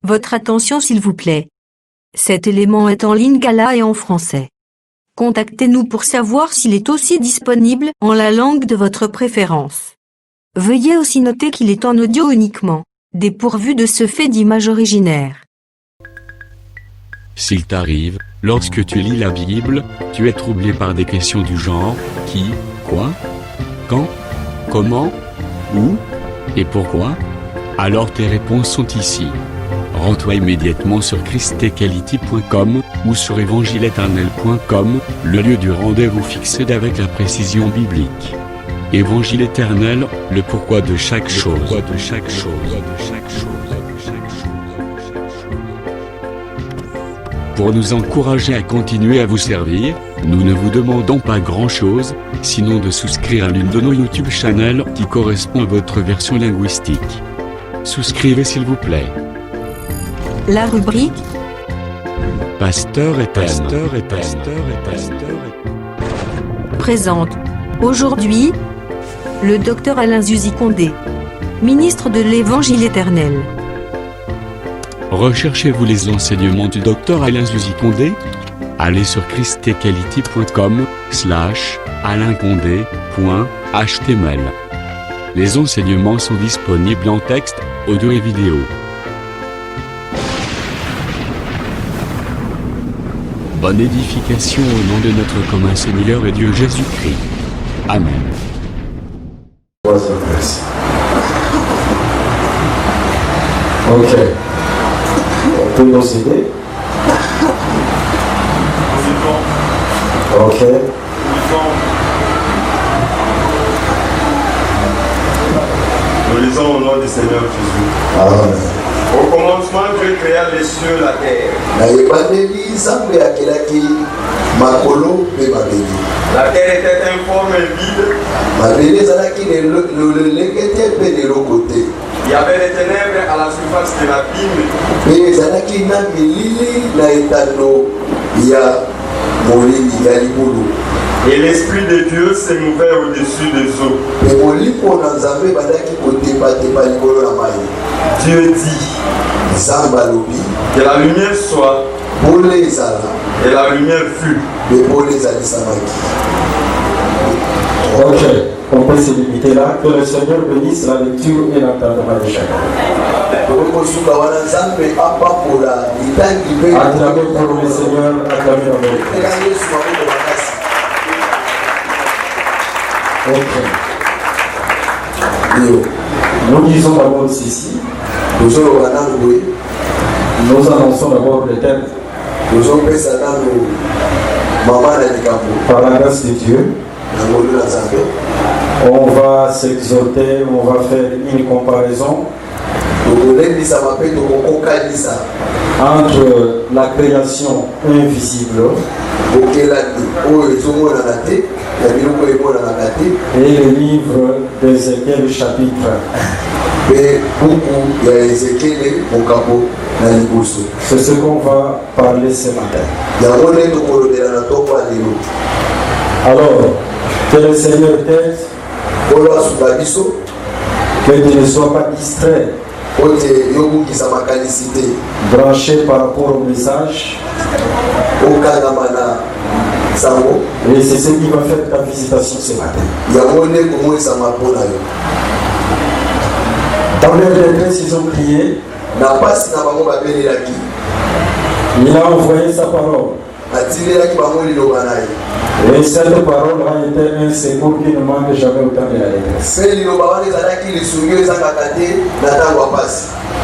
Votre attention s'il vous plaît. Cet élément est en lingala et en français. Contactez-nous pour savoir s'il est aussi disponible en la langue de votre préférence. Veuillez aussi noter qu'il est en audio uniquement, dépourvu de ce fait d'image originaire. S'il t'arrive, lorsque tu lis la Bible, tu es troublé par des questions du genre qui, quoi, quand, comment, où et pourquoi, alors tes réponses sont ici. Rends-toi immédiatement sur christequality.com ou sur évangile-éternel.com, le lieu du rendez-vous fixé avec la précision biblique. Évangile éternel, le pourquoi de chaque chose. Pour nous encourager à continuer à vous servir, nous ne vous demandons pas grand-chose, sinon de souscrire à l'une de nos YouTube channels qui correspond à votre version linguistique. Souscrivez s'il vous plaît. La rubrique Pasteur et présente aujourd'hui le docteur Alain Zuzi Condé, ministre de l'Évangile éternel. Recherchez-vous les enseignements du docteur Alain Zuzi Condé? Allez sur christequality.com/alaincondé.html. Les enseignements sont disponibles en texte, audio et vidéo. Bonne édification au nom de notre commun Seigneur et Dieu Jésus-Christ. Amen. Ok. On peut nous aider? Ok. Nous lisons au nom du Seigneur Jésus. Amen. Au commencement, Dieu créa les cieux, la terre. La terre était informe et vide. Il y avait des ténèbres à la surface de l'abîme. Et l'Esprit de Dieu se mouvait au-dessus des eaux. Dieu dit que la lumière soit, et la lumière fut. Ok, on peut se limiter là. Que le Seigneur bénisse la lecture et l'entendement de chacun. Acclamez pour le Seigneur, acclamez dans le Ok. Nous disons d'abord ceci. Nous annonçons d'abord le thème. Par la grâce de Dieu, on va s'exhorter, on va faire une comparaison entre la création invisible et le livre d'Ézéchiel chapitre. C'est ce qu'on va parler ce matin. Alors, que le Seigneur t'aide, que tu ne sois pas distrait, branché par rapport au message. Et c'est ce qui va faire ta visitation ce matin. Dans leur détresse, ils ont prié. Il a envoyé sa parole. Et cette parole a été un secours qui ne manque jamais au temps de la détresse.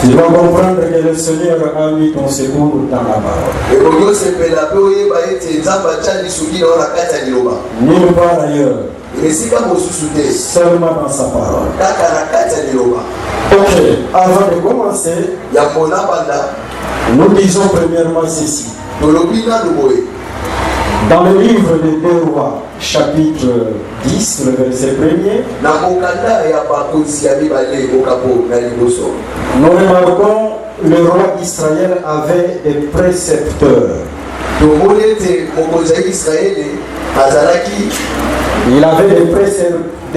Tu vas comprendre que le Seigneur a mis ton secours dans la parole. Nulle part ailleurs. Seulement dans sa parole. Ok, avant de commencer, nous disons premièrement ceci. Dans le livre de 2 Rois, chapitre 10, le verset 1er, nous remarquons le roi d'Israël avait des précepteurs. Il avait des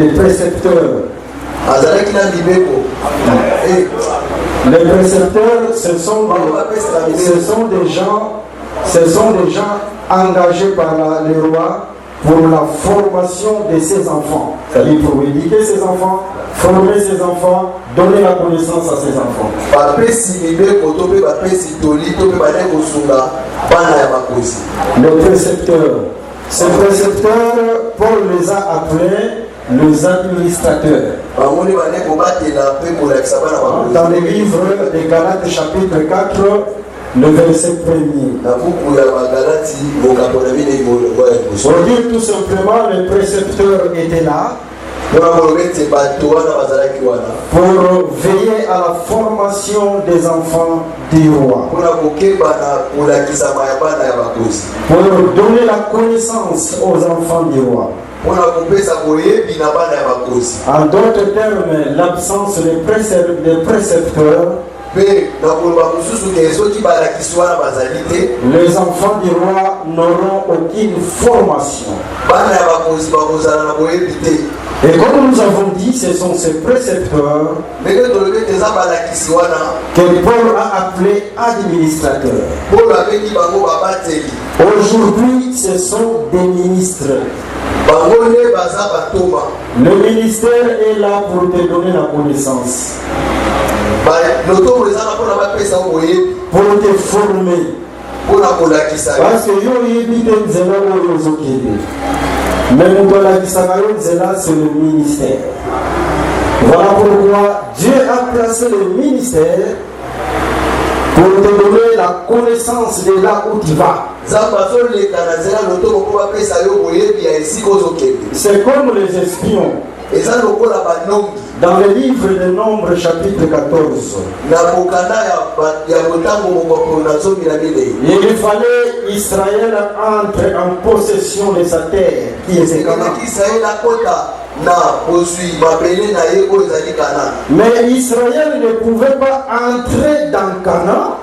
précepteurs. Les précepteurs, ce sont des gens engagés par les rois pour la formation de ses enfants. C'est-à-dire pour éduquer ses enfants, former ses enfants, donner la connaissance à ses enfants. Les précepteurs. Ces précepteurs, Paul les a appelés les administrateurs. Dans le livre de Galates chapitre 4, le verset 1er. Pour dire tout simplement, les précepteurs étaient là pour veiller à la formation des enfants du roi. Pour donner la connaissance aux enfants du roi. En d'autres termes, l'absence des précepteurs, les enfants du roi n'auront aucune formation. Et comme nous avons dit, ce sont ces précepteurs que Paul a appelés administrateurs. Aujourd'hui, ce sont des ministres. Le ministère est là pour te donner la connaissance, pour te former. Parce que c'est le ministère. Voilà pourquoi Dieu a placé le ministère pour te donner la connaissance de là où tu vas. C'est comme les espions. Dans le livre de Nombres chapitre 14, il fallait Israël entre en possession de sa terre qui est Canaan. Mais Israël ne pouvait pas entrer dans Canaan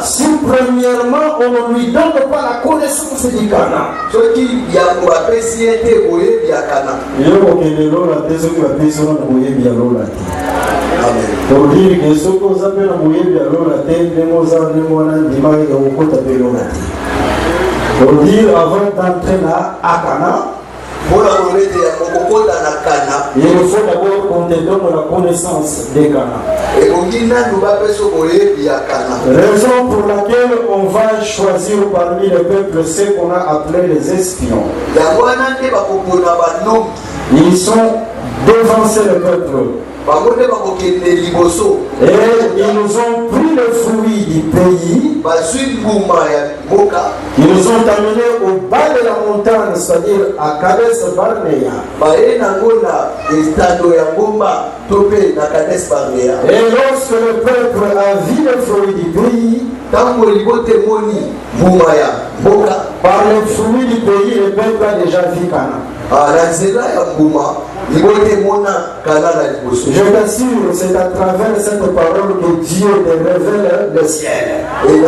si premièrement on ne lui donne pas la connaissance du Canaan. Pour dire que ce qu'on appelle pour dire avant d'entrer là à Canaan, il faut d'abord qu'on te donne la connaissance des Canaan. Raison pour laquelle on va choisir parmi les peuples ceux qu'on a appelés les espions. Ils sont devancés le peuple. Et ils nous ont pris le fruit du pays. Ils nous ont amenés au bas de la montagne, c'est-à-dire à Kades Barnea. Et lorsque le peuple a vu le fruit du pays, par le fruit du pays, le peuple a déjà vu Canaan. Je t'assure, c'est à travers cette parole que Dieu te révèle le ciel. Il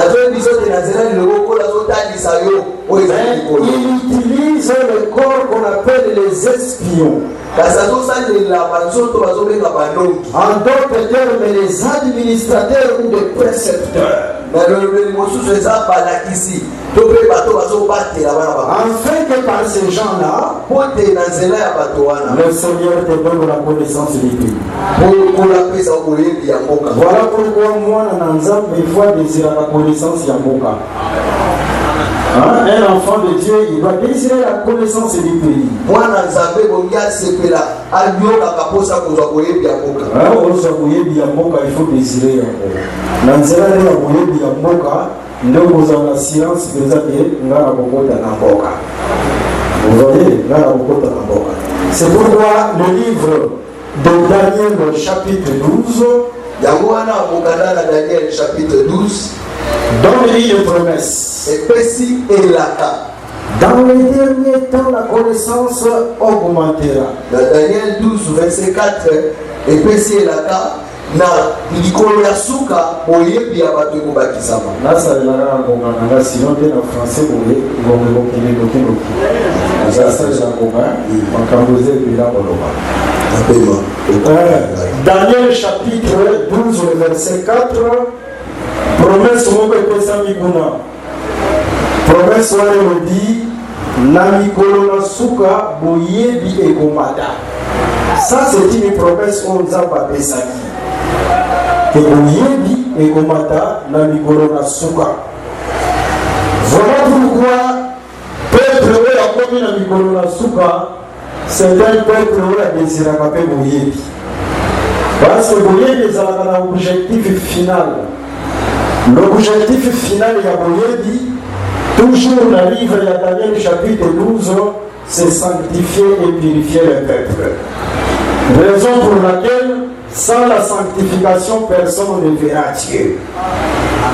utilise le corps qu'on appelle les espions. En d'autres termes, les administrateurs ou les précepteurs. Afin que par ces gens-là, le Seigneur te donne la connaissance du pays. Voilà pourquoi moi, il faut désirer la connaissance de Yamboka. Un enfant de Dieu, il doit désirer la connaissance du pays. Il faut désirer. Vous voyez, c'est pourquoi le livre de Daniel chapitre 12 donne une promesse. Dans les derniers temps, la connaissance augmentera. Dans Daniel 12, verset 4, na likolo ya suka boyebi ya bato ekobakisama nasalelaka ngonganga sino nde na français boye ngongekokinoki nasalela ngonga makambo eza ebela koloba apema. Daniel chapitre 12 verset 4, promesse moko epesami kuna. Promesse wana elobi na mikolo na suka boyebi ekomata. Ça c'est une promesse oyo nzambe apesaki ke boyebi ekomata na mikolo na suka. Voilà pourquoi peuple oyo akomi na mikolo na suka, c'est un peuple oyo adésiraka mpe boyebi. Parce que boyebi ezalaka na objectif final. L'objectif final ya boyebi, toujours dans le livre de Daniel chapitre 12, c'est sanctifier et purifier le peuple. Raison pour laquelle, sans la sanctification, personne ne verra Dieu.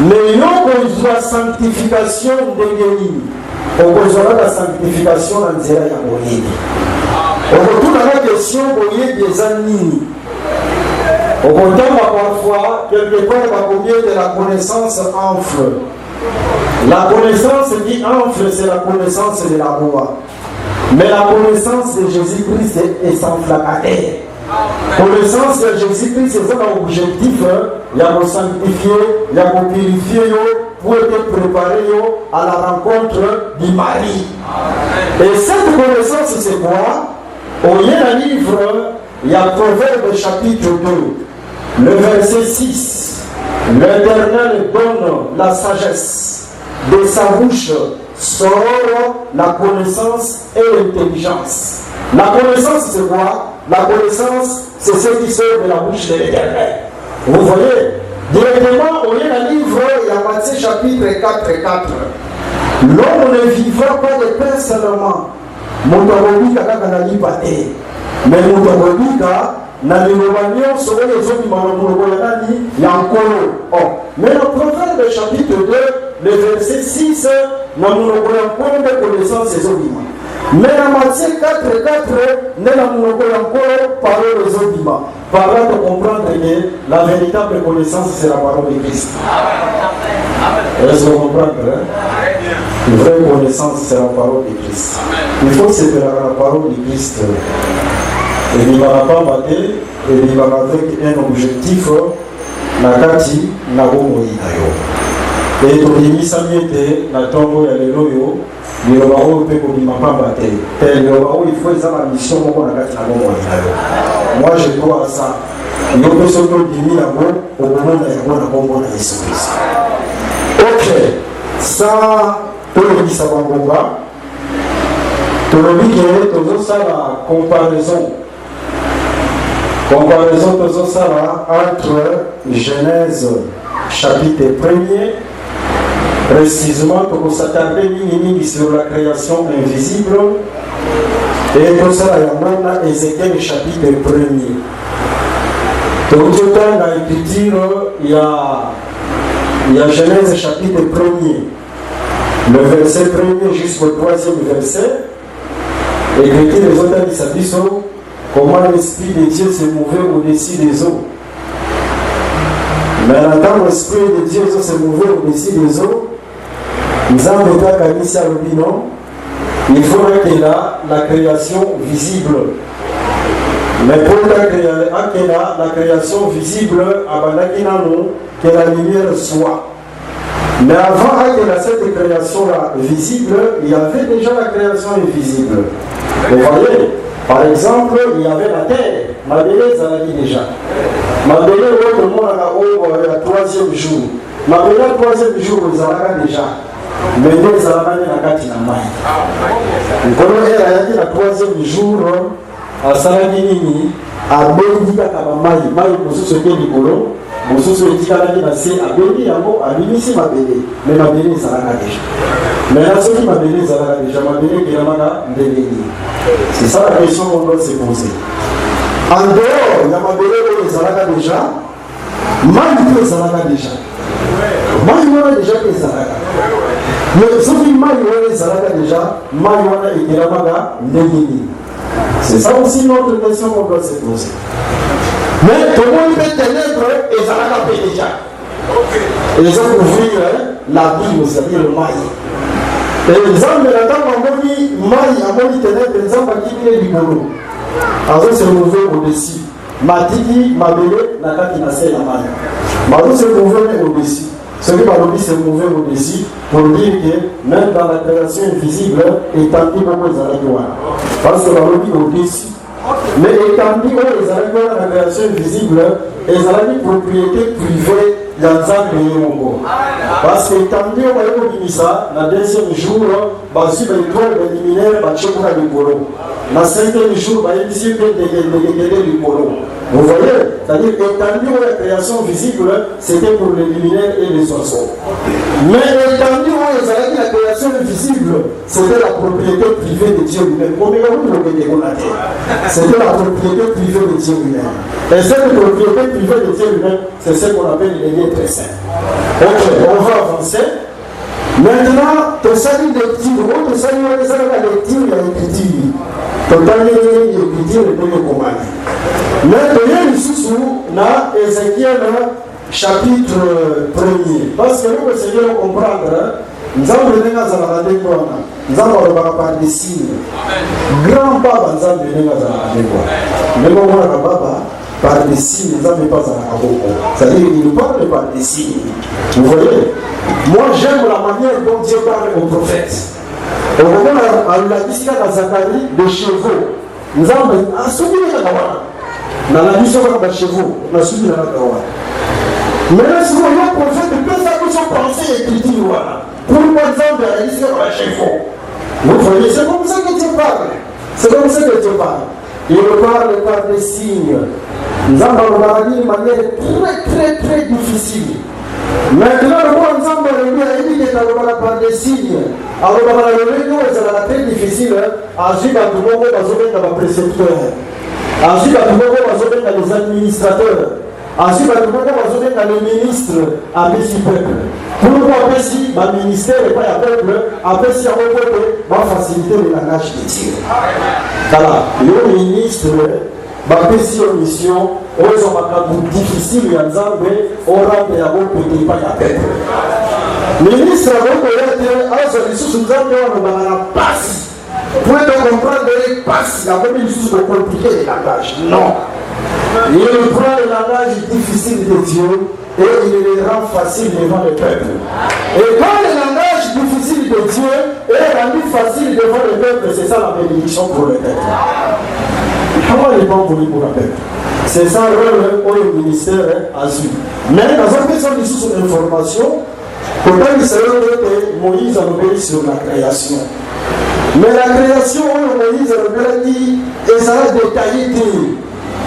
Mais non qu'on soit sanctification de Dieu, on soit la sanctification dans Zéra Yamoyébi. On retourne à la question Boyébi des Anini. On entend parfois, quelque part, combien de la connaissance enfle. La connaissance qui enfle, c'est la connaissance de la loi. Mais la connaissance de Jésus-Christ est sans flacataire. La connaissance de Jésus-Christ, c'est un objectif. Il y a pour sanctifier, il y a pour purifier, pour être préparé à la rencontre du mari. Et cette connaissance, c'est quoi? Au lieu d'un livre, il y a Proverbe chapitre 2, le verset 6. L'Éternel donne la sagesse. De sa bouche sort la connaissance et l'intelligence. La connaissance, c'est quoi? La connaissance, c'est ce qui sort de la bouche de l'Éternel. Vous voyez, directement, au lieu d'un livre, il y a Matthieu chapitre 4. L'homme ne vivra pas de pain seulement. Moutagobika kakanalipate. Mais Moutagobika, na liloba nyonso oyo ezobima na monoko ya nani ya nkolo. Mais le Proverbe chapitre 2, le verset 6, na monoko ya nkolo nde connaissance ezobima. Mais na Matthieu 4, nde na monoko ya nkolo parole ezobima. Par là de comprendre que la véritable connaissance c'est la parole de Christ. Est-ce que vous comprenez? Une vraie connaissance c'est la parole de Christ. Il faut se faire la parole de Christ. Et il va pas battre, et il va avec un objectif, nakati na bomo itayo. Et to limisa miete na tombo ya lelo yo, ni lo ba o pe ko bima pa battre. Et le ba o il faut ça la mission moko nakati na bomo itayo. Moi je crois à ça. Yo pe so to dimi na bo, o bomo na ya na bomo na Yesu Christ. OK. Ça to limisa bangonga. To lobike to ça la comparaison de ça entre Genèse chapitre 1er, précisément pour s'attarder sur la création invisible, et pour ça il y a Ézéchiel chapitre 1er. Tout le temps dans l'écriture, il y a Genèse chapitre 1er, le verset 1er jusqu'au 3e verset, écrit les auteurs de Sabiso. Comment l'Esprit de Dieu se mouvait au-dessus des eaux. Mais en tant que l'Esprit de Dieu se mouvait au-dessus des eaux, nous avons été à Kanissa Rubino, il faut que la création visible. Mais pour la création visible, que la lumière soit. Mais avant que cette création-là visible, il y avait déjà la création invisible. Vous voyez? Par exemple, il y avait la terre, Mabélé Zalagi déjà. Mabélé, tout le monde a le troisième jour. Mabélé, le troisième jour, ils ont déjà. Mais les Alamani n'a pas dit la main. Quand elle a dit le troisième jour, à Salagini, à Béni, à Maï, Maï, pour ceux qui sont Nicolo, pour ceux qui sont à Béni, à Béni, ma Béni. Mais Mabélé, ça l'a déjà. Mais là, ceux qui m'a donné, ça l'a déjà. Mabélé, qui l'a donné. C'est ça la question qu'on doit se poser. En dehors, il y a Mabélé, les Zalaka déjà. Maï, les Zalaka déjà. Maï, on a déjà les Zalaka. Mais sauf que Maï, on a les Zalaka déjà. Maï, on a les Zalaka. C'est ça aussi notre question qu'on doit se poser. Mais tout le monde est ténèbres et ça l'a capé déjà. Et ils ont couvert la Bible, c'est-à-dire le maïs. Et les hommes de la table ont dit maïs, ont dit ténèbres, les hommes ont dit du boulot. Alors ils se levé au-dessus. Matiki, Mabele, Nakaki Nassé la maille. Ils se levé au-dessus. Celui qui s'est levé au-dessus pour dire que même dans la création invisible, établi beaucoup les araignées. Parce que Balobi au-dessus. Mais établi les araignées dans la création invisible, les araignées propriété privée dans un pays mongo. Parce que établi au ça, le deuxième jour, basi l'étoile de luminaire, bachekura du polo. Le cinquième jour, basi de polo. Vous voyez, c'est-à-dire établi la création visible, c'était pour les luminaires et les oiseaux. Mais établi la création invisible, c'était la propriété privée de Dieu lui-même. C'était la propriété privée de Dieu lui-même. Et cette propriété privée de Dieu lui-même, c'est ce qu'on appelle les liens très saints. Ok, on va avancer. Maintenant, tu salues les lectures. Tu salues la lecture et l'écriture. Totalement l'écriture et le commande. Mais tu viens ici dans Ézéchiel chapitre 1er. Parce que nous, le Seigneur comprendre, nous avons venu à Zalakadé quoi. Nous avons parlé des signes. Grand papa, nous avons venu à Zalakadé quoi. Mais moi, papa, par des signes, nous n'avons pas Zalakadé. C'est-à-dire qu'il parle par des signes. Vous voyez? Moi, j'aime la manière dont Dieu parle aux prophètes. Au moment où on a dit à Zacharie de chevaux, nous avons un souvenir de la dans la mission de chevaux, on a suivi la Kawa. Mais là, si on a un prophète, il peut faire que son pensée est critique. Pour le exemple de la mission de la chevaux. Vous voyez, c'est comme ça que Dieu parle. C'est comme ça que Dieu parle. Il parle par des signes. Nous avons parlé d'une manière très difficile. Maintenant, le mot ensemble, il dit que nous avons par des signes. Alors, nous avons très difficile. Ensuite, nous avons besoin de précepteurs. Ensuite, nous avons besoin des administrateurs. Ensuite, nous avons besoin des ministres à petit peuple. Pour nous apprécier, le ministère n'est pas un peuple, apprécier un peuple, va faciliter le langage de Dieu. Voilà, le ministre, apprécier une mission, on est difficile, il y a un zambé, on rentre et on ne peut pas y peuple. Le ministre, nous avons passe. Pour comprendre les passes, il y a même une chose compliquée de langage. Non. Il prend le langage difficile de Dieu et il le rend facile devant le peuple. Et quand le langage difficile de Dieu est rendu facile devant le peuple, c'est ça la bénédiction pour le peuple. Comment il est bon pour le peuple? C'est ça le rôle au ministère a su. Mais dans une question de sous information, quand il s'agit que Moïse a obéi sur la création. Mais la création, Moïse a dit, et ça a détaillé.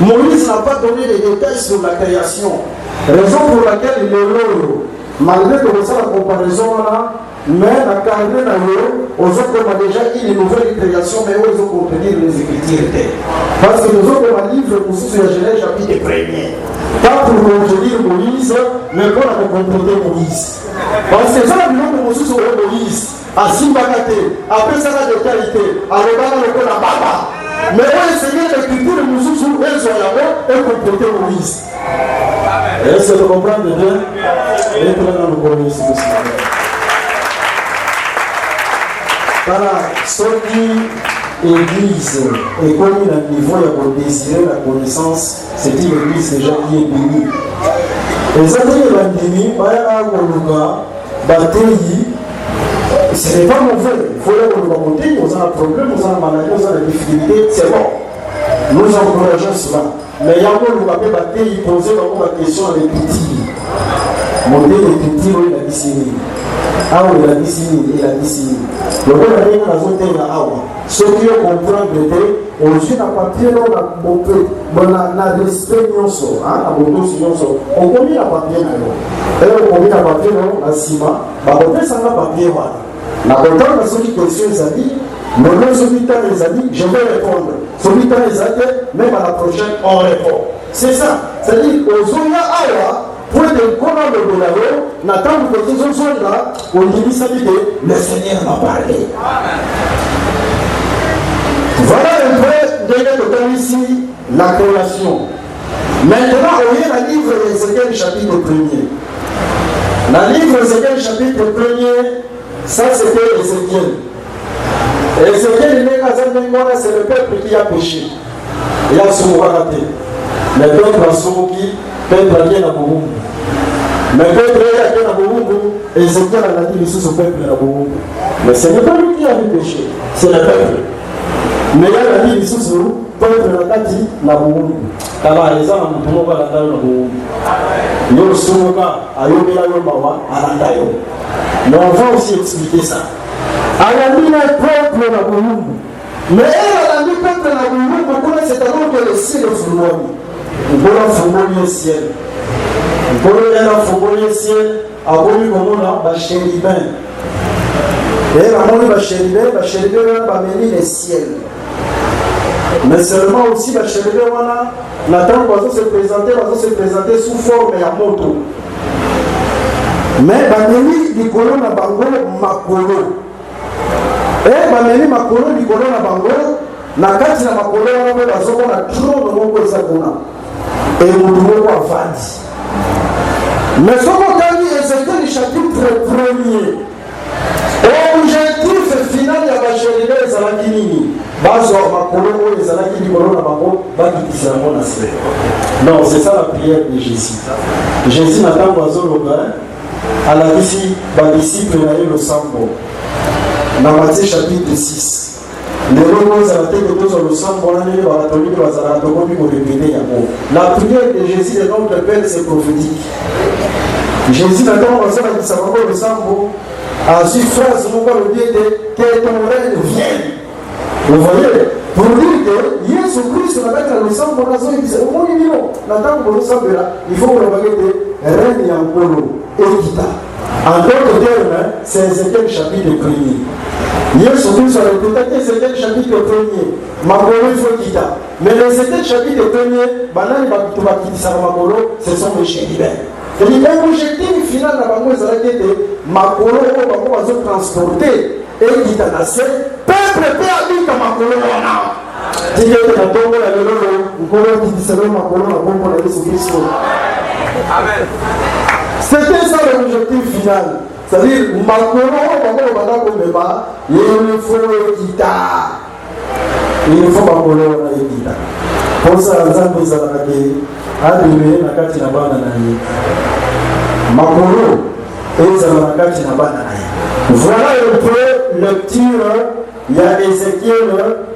Moïse n'a pas donné les détails sur la création. Raison pour laquelle il est l'eau. Malgré que ça, la comparaison là, mais la carrière là, aux autres, on a déjà une nouvelle création, mais aux autres, on peut dire les Écritures. Parce que nous autres, on a livre pour ce Genèse chapitre 1er. Pas pour contredire Moïse, mais pour compléter Moïse. Parce que ça, nous avons sur Moïse. À Simbakate, après ça, la qualité, à regarder le la baba. Mais on essayer d'écrire le mousou sur elles et compléter Moïse. Est-ce que vous comprenez bien? Et puis là, nous connaissons ce voilà, ce qui église et comme il a un niveau, il a désiré la connaissance, c'est une église déjà qui est bénie. Et ça, il y a un béni, il y a un bataille. Ce n'est pas mauvais. Il faut aller au monter, nous avons un problème, nous avons une maladie, nous avons des difficultés, c'est bon. Nous encourageons cela. Mais il y a un moment où il posait la question à l'écriture. Monter l'écriture, il a dit signé. Ah oui, il a dit signé, il a dit signé. Le bon a dit qu'il a dit ceux qui comprennent le thé, on suit la papier, on a respect, on connaît la papier, on connaît la papier, on a ciment, on peut s'en papier. La contact de ceux qui questionne les amis, mais même ceux qui t'ont les amis, je vais répondre. Ceux qui t'ont les amis, même à la prochaine, on répond. C'est ça. C'est-à-dire, aux Zoya Awa, pour être comment le Bolavo, n'attend que ces autres là, on dit ça dit le Seigneur m'a parlé. Voilà un peu, déjà, ici, la création. Maintenant, on lit le livre d'Ézéchiel chapitre 1er. Dans le livre d'Ézéchiel chapitre 1er, ça c'était Ézéchiel. Ézéchiel, c'est le peuple qui a péché. Il a souvent raté. Le peuple a souvent qui, peuple a bien à Bourou. Mais le peuple a bien à Bourou, Ézéchiel a dit ici ce peuple à Bourou. Mais ce n'est pas lui qui a péché, c'est le peuple. Mais il a dit ici ce peuple a dit la Bourou. Kaba les gens ont tout le monde Yo Somoka, Ayobela Yomawa, Alandayo. Mais on va aussi expliquer ça. Alandi le peuple na Bourou. Mais elle a dit peuple na Bourou, c'est alors que le ciel est fourni. On peut la fourni le ciel. On peut la fourni le ciel. Aboli comme on a bachéribin. Et la moni bachéribin va mener le ciel. Mais seulement aussi bachéribin Nathan va se présenter sous forme de moto. Mais bameni likolo na bango makolo. Et bameni makolo likolo na bango na kati na makolo wana pe bazomona trône moko eza kuna. Et mutu moko avandi. Mais ce qu'on a dit, Ézéchiel chapitre 1er, objectif final ya bachéribin ezalaki nini? Bazwa makolo oyo ezalaki likolo na bango bakitisa yango na se. Non, c'est ça la prière de Jésus. Jésus n'attend azoloba alakisi badisciple na ye losambo na Matthieu chapitre 6. Lelo ozala te kotoza losambo wana ndenge bakatolike bazalaka tokomi korepete yango. La prière de Jésus de notre Père, c'est prophétique. Jésus n'attend azolakisa bango losambo azwi phrase moko alobi ete que ton règne vienne. Vous voyez, pour dire que Jésus Christ n'a pas le sang pour la zone, il dit au moins il il faut que le baguette règne en polo et quitta. En d'autres termes, c'est Ézéchiel chapitre 1er. Jésus Christ a répété Ézéchiel chapitre 1er. Makolo il faut quitter. Mais l'Ézéchiel chapitre 1er, banani bakituba kitisa makolo, ce sont les chérubins. C'est-à-dire l'objectif final de la banque est que makolo va se transporter et quitter la scène. Peuple peut habiter makolo wana. Tika na tongo la lelo ngolo kitisa makolo na bombo la Yesu Kristo. Amen. C'était ça l'objectif final. C'est-à-dire makolo va komeba, il faut quitter. Il faut makolo wana quitter. Pour ça nzambe ezalaka ke adime na kati na bana na ye. Makolo ezala na kati na bana na ye. Voilà un peu lecture. Il y a Ézéchiel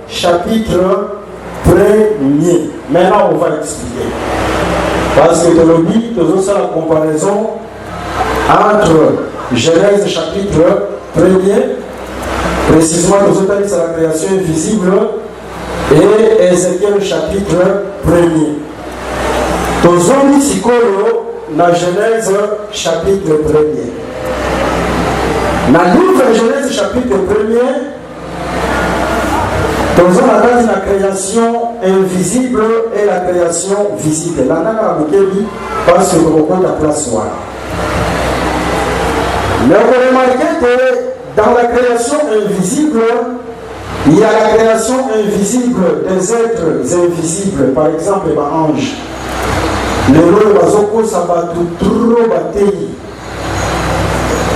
chapitre 1er. Maintenant, on va expliquer. Parce que dans le livre, nous avons la comparaison entre Genèse chapitre 1er, précisément nous avons dit la création invisible, et Ézéchiel chapitre 1er. Nous avons dit dans Genèse chapitre 1er. Dans le livre de Genèse chapitre 1er, nous avons la création invisible et la création visible. Là, on a parce que nous avons la place. Mais on peut remarquer que dans la création invisible, il y a la création invisible des êtres invisibles, par exemple les anges. Les lois bazoko sabatu trop batei.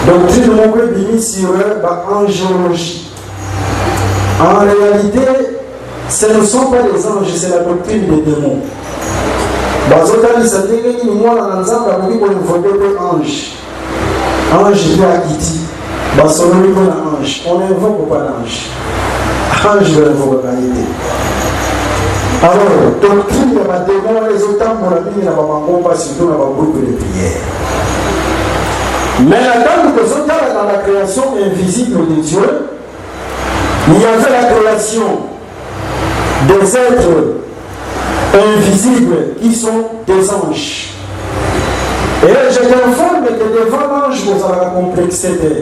Donc tu ne m'as bini sur l'angiologie. En réalité, ce ne sont pas les anges, c'est la doctrine des démons. Bazotali sadenge ni mwana na nzamba kuliko nivoke pe ange. Ange vient à Kiti. Basolo ko na ange. On n'invoque pas l'ange. Ange veut invoquer la réalité. Alors, doctrine de ma démon, les autres pour la vie, n'a pas surtout dans le groupe de prière. Mais la dame que nous dans la création invisible de Dieu, il y avait la création des êtres invisibles qui sont des anges. Et je t'informe que devant l'ange, vous avez la complexité.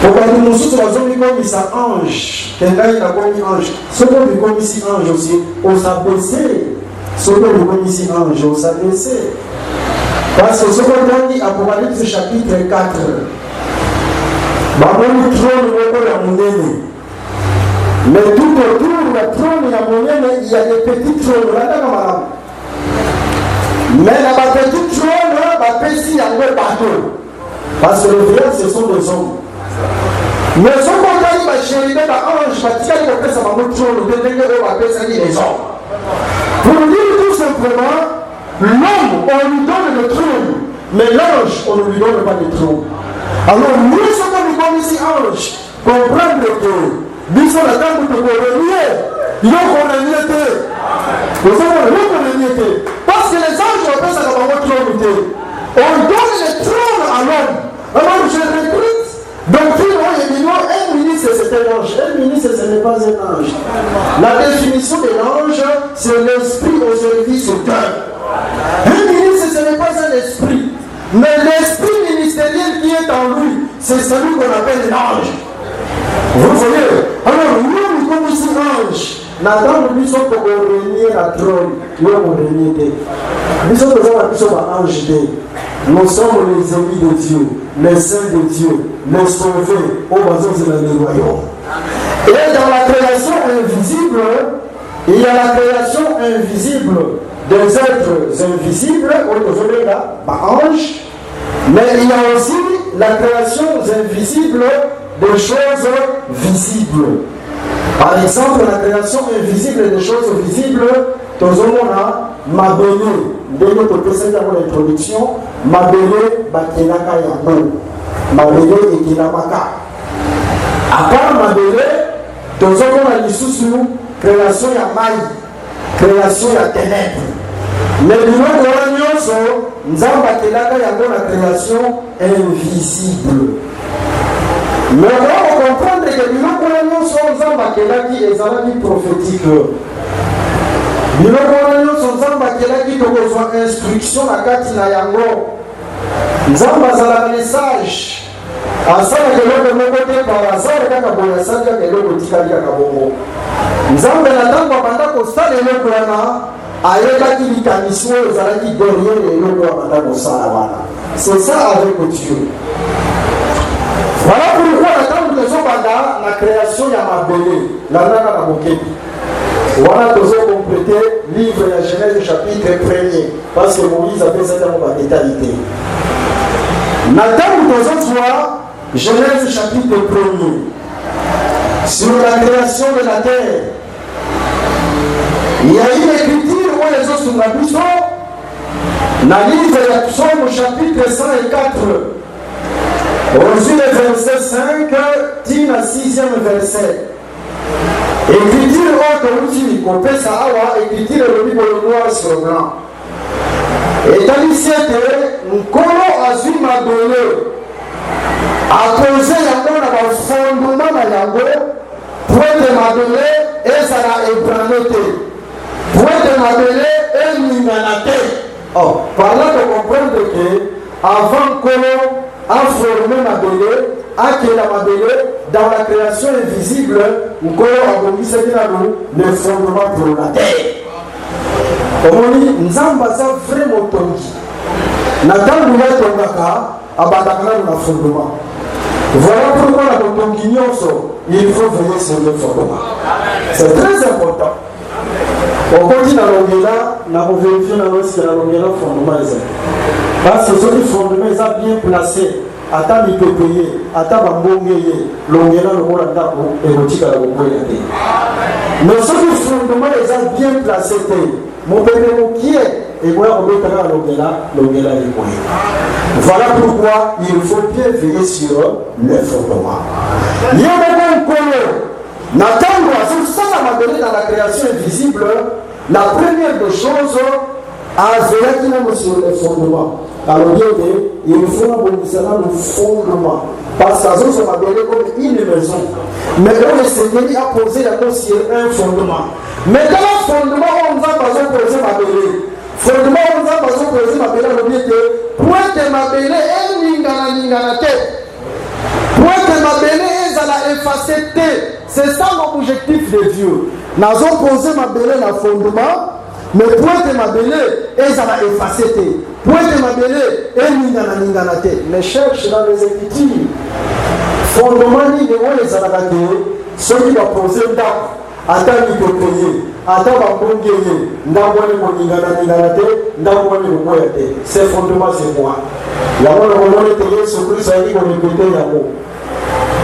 Pourquoi nous sommes comme ça ange, quelqu'un il a commis ange. Ce qu'on lui commis ici ange aussi, on s'abaissait. Ce qu'on lui commis ici ange, on s'abaissait. Parce que ce qu'on dit Apocalypse chapitre 4, mais tout autour du trône, il y a des petits trônes. Mais la petite trône, la petite y a un bateau. Parce que les vieillards, ce sont des hommes. Mais ce qu'on a dit, ma chérie, les anges, les hommes. Pour dire tout simplement, l'homme, on lui donne le trône, mais l'ange, on ne lui donne pas le trône. Alors, nous sommes comme ici anges, comprendre que nous sommes la table de renier. Ils ont renié. Nous avons renié. Parce que les anges, on appelle ça comme un trône. On donne le trône à l'homme. Alors, je recrute. Donc, un ministre, c'est un ange. Un ministre, ce n'est pas un ange. La définition de l'ange, c'est l'esprit au service d'eux. Un ministre, ce n'est pas un esprit. Mais l'esprit ministériel qui est en lui, c'est celui qu'on appelle l'ange. Vous voyez? Alors, nous, comme ici, ange, Nathan, nous sommes pour régner la trône. Nous sommes régner. Nous sommes ange. Nous sommes les amis de Dieu, les saints de Dieu, les sauvés, au bazar de la royaume. Et dans la création invisible, il y a la création invisible des êtres invisibles, anges, mais il y a aussi la création invisible des choses visibles. Par exemple, la création invisible des choses visibles, tout le monde a mabélé, dès notre introduction, mabélé, bakenaka yabo, mabélé et kinamaka. À part mabélé, tout le monde a l'issue création ya maï, création ya ténèbres. Mais nous avons la création invisible. Mais on va comprendre que nous avons des prophétiques. Nous avons instruction à Katina Yango. Nous avons un message. À ça, nous avons par hasard, nous avons c'est ça avec Dieu. Voilà pourquoi la création de Mabélé, la nana na Mokebi. Voilà que vous compléter le livre de Genèse chapitre 1er, parce que Moïse a fait ça dans la détaillité. Nathan, nous voir Genèse chapitre 1er, sur la création de la terre. Il y a une écriture où les autres sont la boussole. Dans le livre de Psaume chapitre 104, reçu le verset 5, dit le 6e verset. Écriture autre outil, qu'on peut savoir, écriture le livre noir sur blanc. Et dans l'ICT, un colo azul m'a donné à poser la main dans le fondement de la yango, pour être m'a donné et ça l'a ébranlé. Pour être m'a donné et l'humanité. Oh, par là de comprendre que avant colo a formé ma donné, a qui la m'a donné dans la création invisible, nous avons aboli ce qu'il a nous, le fondement pour la terre. Comme on dit, nous avons vraiment tongi. Nathan nous a tongaka, abadakana nous a fondement. Voilà pourquoi la tongi il faut veiller sur le fondement. C'est très important. On continue dans l'ongela, nous avons vérifié dans l'ongela fondement. Parce que ce fondement est bien placé. Ata mi pepeye, ata bambongeye, l'ongela le mot ata érotique à la boboyate. Mais ce fondement est bien placé. Mon bébé qui est, et moi on met à l'ongela est quoi. Voilà pourquoi il faut bien veiller sur le fondement. Il y a un colo. Nathan ça m'a donné dans la création invisible, la première des choses à veiller qui n'a sur le fondement. Alors bien il faut un fondement. Parce que ça m'a donné comme une maison. Mais là, le Seigneur a posé la cause sur un fondement. Mais dans le fondement, on nous a pas posé ma belle. Fondement, on nous a pas posé ma belle. On dit que point de ma belle est ningana tête. Point de ma belle est à la effacer tête. C'est ça l'objectif de Dieu. Nous avons posé ma belle dans le fondement. Mais point de ma belle est à la effacer tête. Point de ma belle est ningana tête. Mais cherche dans les Écritures. Fondement ni de où les alagades, ceux qui vont poser un date, attendent de payer. ata babongi ye ndako wana koningana te ndako wana kokoya te. Ces fondements c'est moi. Yango nakomona ete Yesu Kristo ayaki korepete yango.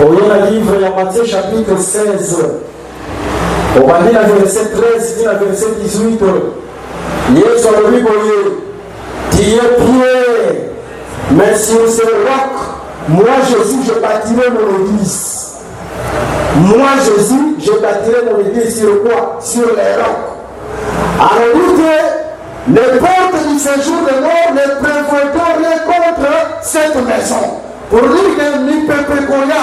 Oye na livre ya Matthieu chapitre 16 obandi na verset 13 ti na verset 18 Yesu alobi boye tu es Pierre, mais sur ce roc moi Jésus je bâtirai mon église. Moi Jésus je bâtirai mon église sur quoi? Sur les rocs. Alors dit que les portes du séjour de mort ne prévaudront rien contre cette maison. Pour dire que ni peuple qu'on a,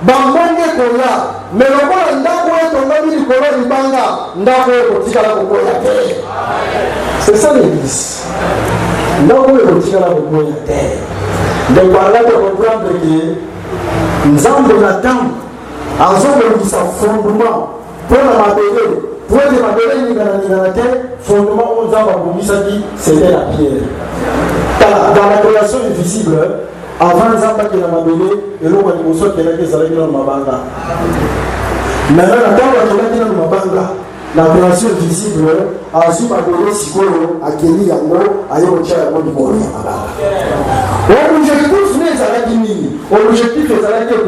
bambonge qu'on a, mais le monde ndako etongami likolo libanga, ndako ekotikala kokoya te. C'est ça l'église. Ndako ekotikala kokoya te. De par là de comprendre que Nzambe n'attend azobongisa fondement pour la mabele. Pour les mabele ningana te, fondement on Nzambe abongisaki c'était la pierre. Dans la création invisible, avant Nzambe qui la mabele, et l'on va dire que c'est la qui est dans mabanga. Maintenant, la table qui est dans mabanga, la création visible, azu mabele sikolo, akeli yango, ayo tia yango likolo ya mabanga. L'objectif n'est pas la diminuer. L'objectif est la que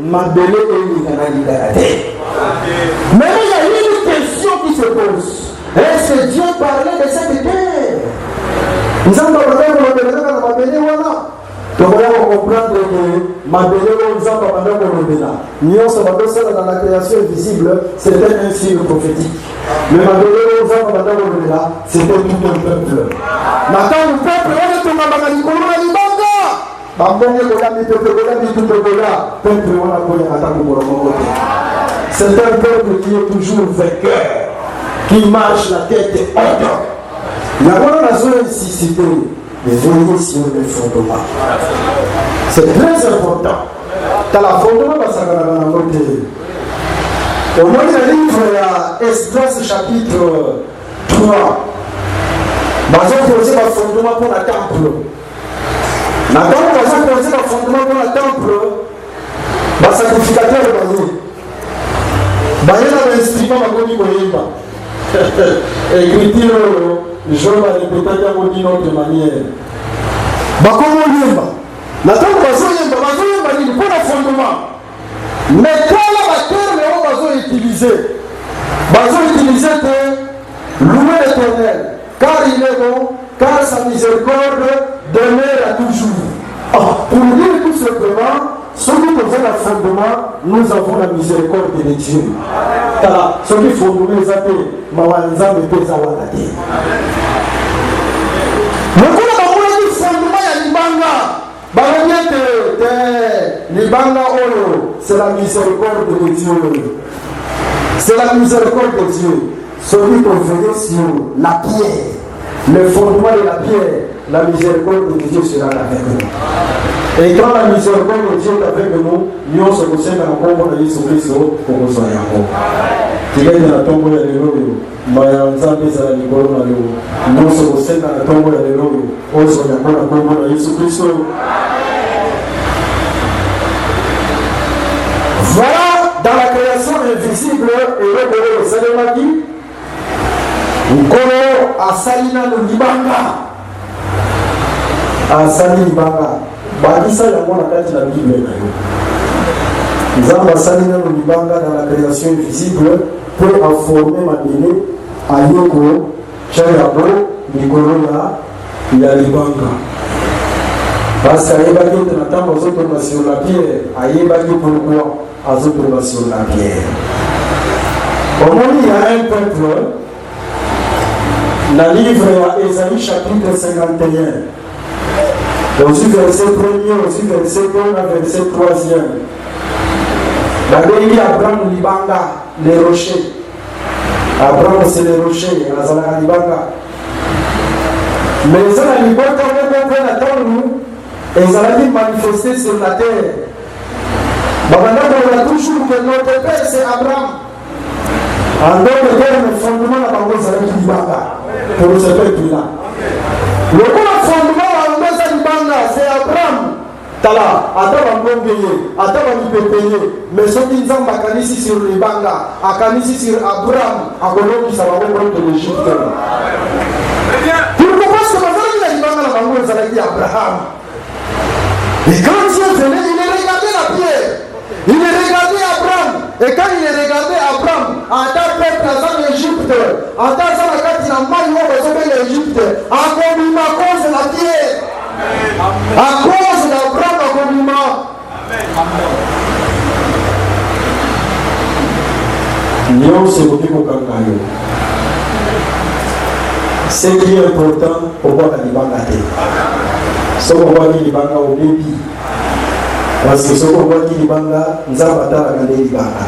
mabele est ningana te. Mais il y a une question qui se pose. Est-ce que Dieu parlait de cette terre? Nous avons parlé de la donc on va comprendre que Mabele nous a parlé de la Nous sommes dans la création visible, c'était un signe prophétique. Mais Mabele nous a parlé de la c'était tout un peuple. Maintenant le peuple, on est tombé dans la libanga. C'est un peuple qui est toujours vainqueur, qui marche la tête haute. La bonne raison ici, c'est de veiller sur le fondement. C'est très important. Dans la fondement, ça va dans la côté. Au moins, le livre à Esdras chapitre 3. Nous avons posé le fondement pour la temple. Nous avons posé le fondement pour la temple. Le sacrificateur est basé. Basé dans l'instrument, écriture, je vais répéter d'une autre manière. Bakomo yemba. Nataka bazo yemba ni pour le fondement. Mais quand la terre on bazo utiliser que louer l'Éternel, car il est bon, car sa miséricorde demeure à toujours. Pour dire tout simplement, ceux qui posent le fondement, nous avons la miséricorde de Dieu. Ceux qui fondent les appels, Mawanza me pèse à Wanati. C'est la miséricorde de Dieu. C'est la miséricorde de Dieu. Celui qu'on faisait sur la pierre, le fondement de la pierre, la miséricorde de Dieu sera avec nous. Et quand la miséricorde de Dieu est avec nous, nous sommes aussi dans le combat de Jésus Christ pour nous soyons encore. Tu es dans la tombe de l'Éloïo, Mayanza Bezala Nicolona Léo. Nous sommes aussi dans la tombe de l'Éloïo, nous sommes dans le combat de Jésus Christ. Voilà, dans la création invisible, et le Salemaki, Nkolo Asalina no Libanga. Asali Libanga. Badisa ya mwana kati la Bible na yo. Nzamba Asalina no Libanga dans la création invisible peut informer Mabele Ayoko Chayabo Nikolo ya Libanga. Parce qu'Ayebaki est en train de tomber sur la pierre. Ayebaki pourquoi Azo tomber sur la pierre. Au moins il y a un peuple. Le livre à Ésaïe chapitre 51. Aussi verset 1er, aussi verset 2, verset 3e. La Bible Abraham Libanga, les rochers. Abraham c'est les rochers, Azala Libanga. Mais les gens Libanga, on attend nous, et ils allaient manifester sur la terre. Maintenant, on a toujours que notre père c'est Abraham. En d'autres termes, le fondement de la Bango c'est Libanga. Pour ce peuple-là. Le fondement de la Libanga, c'est Abraham. Tala, Ataba Mbongeye, Ataba Nipepeye, mais ceux qui nous ont akanisi sur les Banga, akanisi sur Abraham, à Colombie, ça va reprendre de l'Égypte. Pourquoi est-ce que les Banga la Bango, ça a dit Abraham? Et quand Dieu venait, il regardait la pierre, il regardait Abraham, et quand il regardait Abraham, en tant que peuple dans l'Égypte, en tant que quand il a mal eu l'Égypte, à cause de la pierre. À cause d'Abraham, ce qui est important pour voir la libanga. Ce qu'on voit qui libanga au début. Parce que ce qu'on voit qui libanga, nous avons à libanga.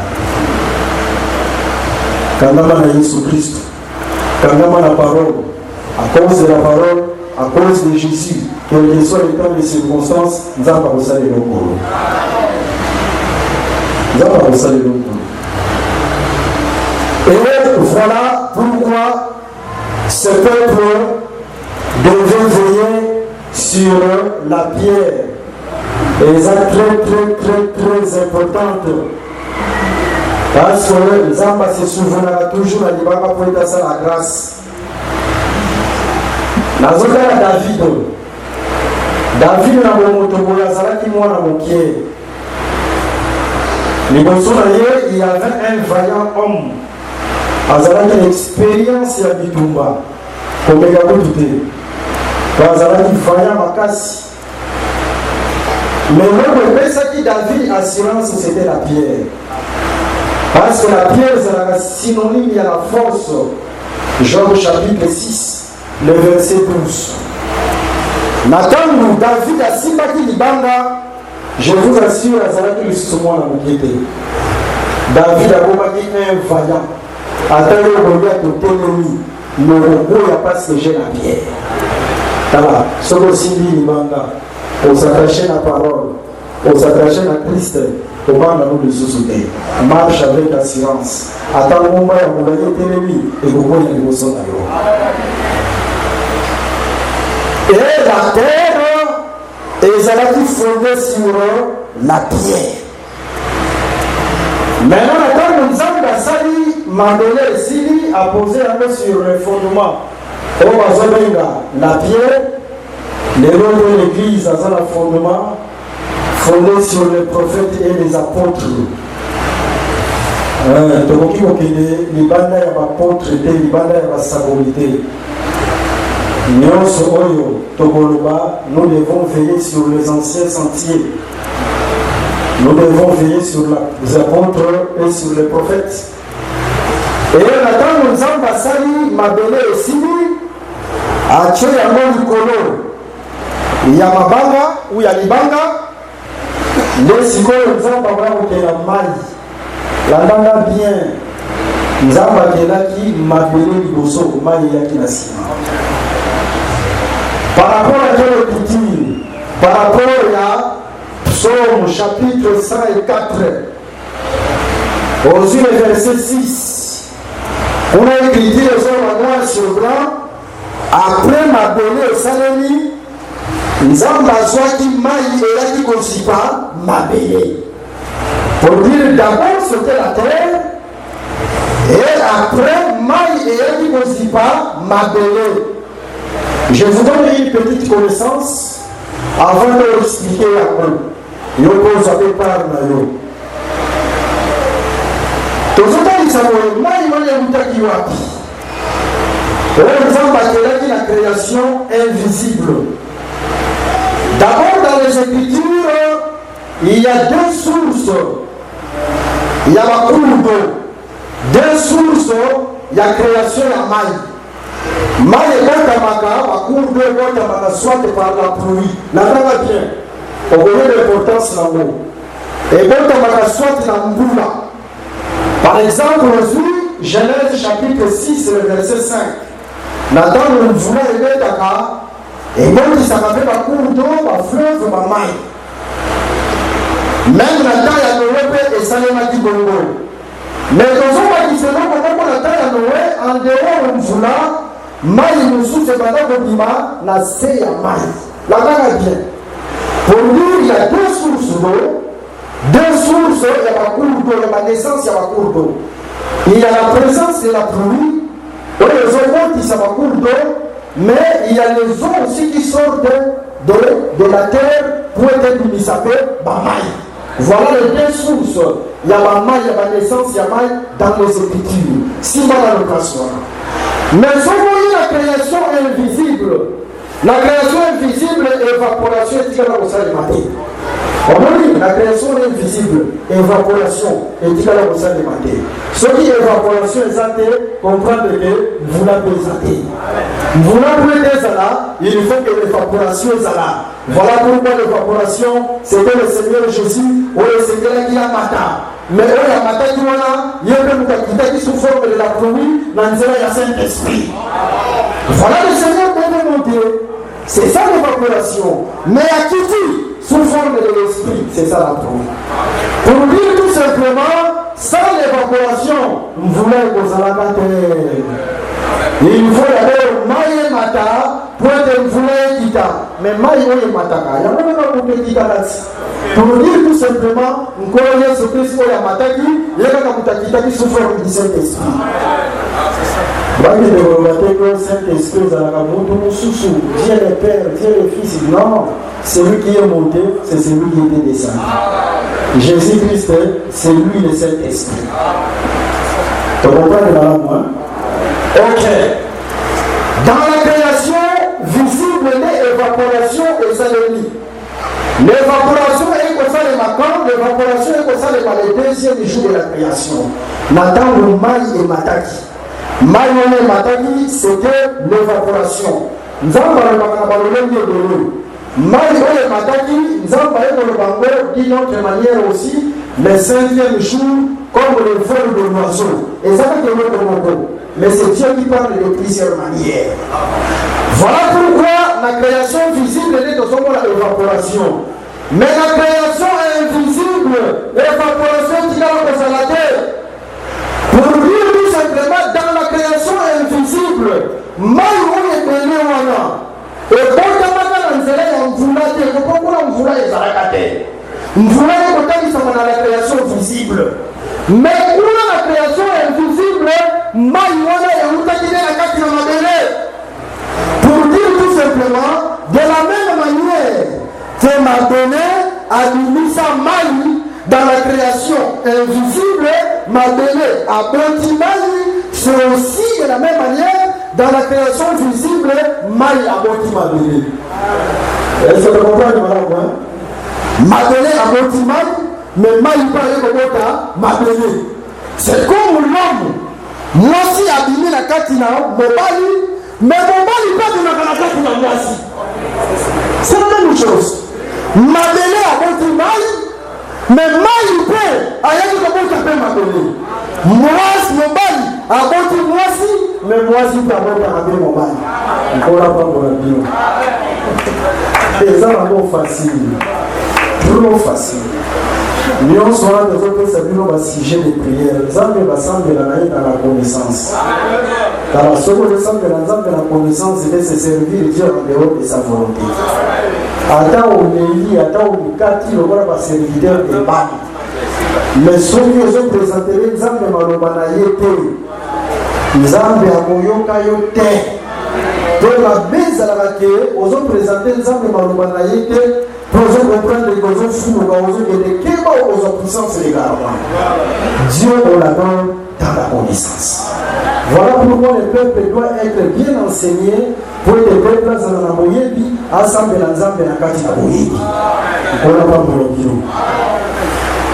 Quand on a Jésus-Christ, quand on a la parole, à cause de la parole, à cause de Jésus, quel que soit le temps de circonstances, nous avons pas besoin de nos cours. Nous avons pas besoin de nos cours. Et voilà pourquoi ce peuple devait veiller sur la pierre. Et les actes très importantes. Parce que les âmes se souviendra toujours à l'Ibaka pour être à la grâce. Nazokala David na motobola azalaki mwana mokie. Liboso na ye, il y avait un vaillant homme. Azalaki l'expérience ya bitumba. Komeka kutu te. Azalaki vaillant makasi. Mais l'homme qui David assurance, c'était la pierre. Parce que la pierre c'est la synonyme de la force. Job chapitre 6. Le verset 12. Nathan, David a Simbaki Libanga, je vous assure, Azalaki le soumon à Moukete. David a combattu un vaillant. Attends le regard d'autonomie. Le robot, il n'y a pas ce que j'ai la pierre. Voilà, ce que Simbi Libanga, pour s'attacher à la parole, pour s'attacher à Christ, pour prendre nous les sous-soutés. Marche avec assurance. Attends le moment où vous voyez l'ennemi et vous voyez les motions d'ailleurs. Et la terre, ils allaient fonder sur la pierre. Maintenant, quand nous avons Sali, Mandela et Sili a posé un peu sur le fondement. La pierre, les noms de l'église a un fondement fondé sur les prophètes et les apôtres. Donc, les bandes apôtres étaient les bandes de saborité. Nous devons veiller sur les anciens sentiers. Nous devons veiller sur les apôtres et sur les prophètes. Et maintenant, nous avons Sali, Mabele et Sili, à Tché Yango Nikolo. Il y a Mabanga ou il y a Libanga. Les Siko, nous avons la Mali. La Banga bien. Nous avons qui Mabele Liboso, Mali Yakinasi. Par rapport à quelle écriture? Par rapport à Psaume chapitre 104, aux yeux verset 6, on a écrit les hommes noir sur blanc, après ma donnée au Salemi, nous avons besoin qui maille et là qui ne conçut pas ma béné. Pour dire d'abord c'était la terre, et après maille et là qui ne conçut pas ma béné. Je vous donne une petite connaissance avant de l'expliquer à vous. Je pose à peu par Nayo. Tous les temps, ils savent que la création invisible. D'abord, dans les Écritures, il y a deux sources. Il y a la cour d'eau. Deux sources, il y a création et la maille. Maille est la cour d'eau est soit par la pluie. La grave bien. On connaît l'importance de l'amour. Et quand soit la mboula. Par exemple, aujourd'hui, Genèse chapitre 6, le verset 5. Nathan nous voulait aider Dakar. Et quand il s'est fait la cour d'eau, la fleuve, ma maille. Même Nathan y a Noé et Salema dit Bongo. Mais dans un qui fait non, quand Nathan y a Noé, en dehors de Mvoula, maille nous souffle pendant le bima, na se ya maille. La maille bien. Pour nous, il y y a deux sources d'eau, il y a la cour d'eau, il y a la naissance, il y a la cour d'eau. Il y a la présence de la pluie, les eaux qui sont la cour d'eau, mais il y a les eaux aussi qui sortent de la terre pour être municipales, Bamaï. Voilà les deux sources. Il y a la maille, il y a la naissance, il y a la maille dans les Écritures. Si mal à l'occasion. Mais si vous voyez la création invisible, la création invisible, évaporation, et la création invisible, évaporation, et ce qui est évaporation exacte, comprendre que vous l'avez exacté. Vous l'avez des là, il faut que l'évaporation soit là. Voilà pourquoi l'évaporation, c'était le Seigneur Jésus, ou le Seigneur qui a matin. Mais il y a matin qui il y a qui sous forme de la pluie, dans le Saint-Esprit. Voilà le Seigneur qui est monté. C'est ça l'évaporation. Mais à qui dit sous forme de l'esprit, c'est ça la pluie. Pour dire tout simplement, sans l'évaporation, nous voulons que ça la terre. Il faut d'abord mailler mata pour être voulé quitter. Mais mailler mataka, il y a même pas pour quitter là-dessus. Pour dire tout simplement, nous connaissons ce Christ pour la mataki, il y a un qui sous forme du Saint-Esprit. Le Saint-Esprit, Dieu le Père, Dieu le Fils, non, celui qui est monté, c'est celui qui était descendu. Jésus-Christ, c'est lui le Saint-Esprit. Tu comprends madame, hein? Ok. Dans la création, visible, l'évaporation et salénie. L'évaporation est comme ça les macans, l'évaporation est comme ça le deuxième jour de la création. Nathan, le maï et mataki. Maï et mataki, c'était l'évaporation. Nous avons parlé de l'eau. Maï et mataki, nous avons parlé de l'eau d'une autre manière aussi, le cinquième jour, comme le vol de l'oiseau. Et ça fait que l'eau. Mais c'est Dieu qui parle de plusieurs manières. Voilà pourquoi la création visible est de son l'évaporation. Mais la création invisible, l'évaporation qui a dans la terre. Pour dire tout simplement, dans la création invisible, Maïou est béni ou et quand on dans la création visible. Mais pour la création invisible, pour dire tout simplement, de la même manière que m'a donné à Mimisa Maï dans la création invisible, m'a donné à Bontimaï, c'est aussi de la même manière dans la création visible, Maï à Bontimaï. Est-ce que vous comprenez, madame? M'a donné à Bontimaï, mais Maï parlait de Bota, m'a donné. C'est comme l'homme. Moi aussi, abîmé la katina, mon bali, mais mon bali pas de la katina, moi aussi. C'est la même chose. M'a donné à Bontimaï, mais Maï peut, à y'a que Bota peut m'a donné. Moi, mon bali, à Bontimaï, moi aussi, mais moi aussi, t'as Bota mon bali. On va pas pour la bio. Les gens sont faciles. Trop facile. Mais on sera de votre salut, sujet de prière. Les hommes va sembler dans la connaissance. Dans la seconde, les hommes dans la connaissance, c'est de se servir Dieu en dehors de sa volonté. Attends, on est lié, attends, on est quartier, on va passer serviteur de balle. Mais ceux qui ont présenté les hommes de Malobanaïté, les hommes de Amoyokayote, dans la base à la vaquée, ils ont présenté les hommes de Malobanaïté. Pour comprendre les choses fous, aux puissances et les garants. Dieu, on l'adore dans la connaissance. Voilà pourquoi le peuple doit être bien enseigné pour être peuple dans la moyebi, ensemble dans la kati na moyebi. On n'a pas pour le bureau.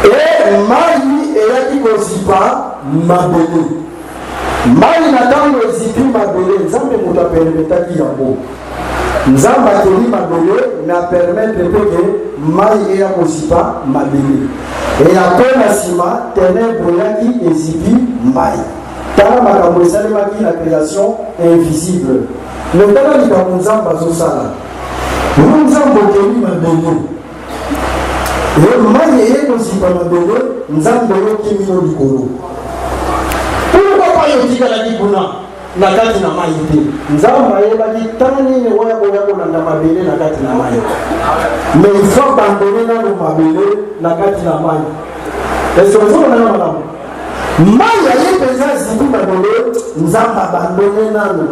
Et Maï est qui Kozipa Mabele. Maï n'attend le Zipi Mabele, Nzambe Moutapele Metaki Yambo. Nzamba Teli Mabele n'a permettre que Maï et Akosipa Mabele. Et après Nassima, Ténèbres Yaki et Zipi Maï. Tala Makamousale Maki, la création invisible. Le Tala Nzamba Zosala. Nzamba Teli Mabele. Et Maï et Akosipa Mabele, Nzamba Yoki Mino Likolo. Pourquoi pas Yoki Kaladi Kuna? na kati na mai te nzambe ayebaki ntango nini oya koya kolanda mabele na kati na mai mais il faut abandonner nano mabele na kati na mai est-ce que ozomona na malamu mai aye mpenza zibi mabele nzambe abandonne nano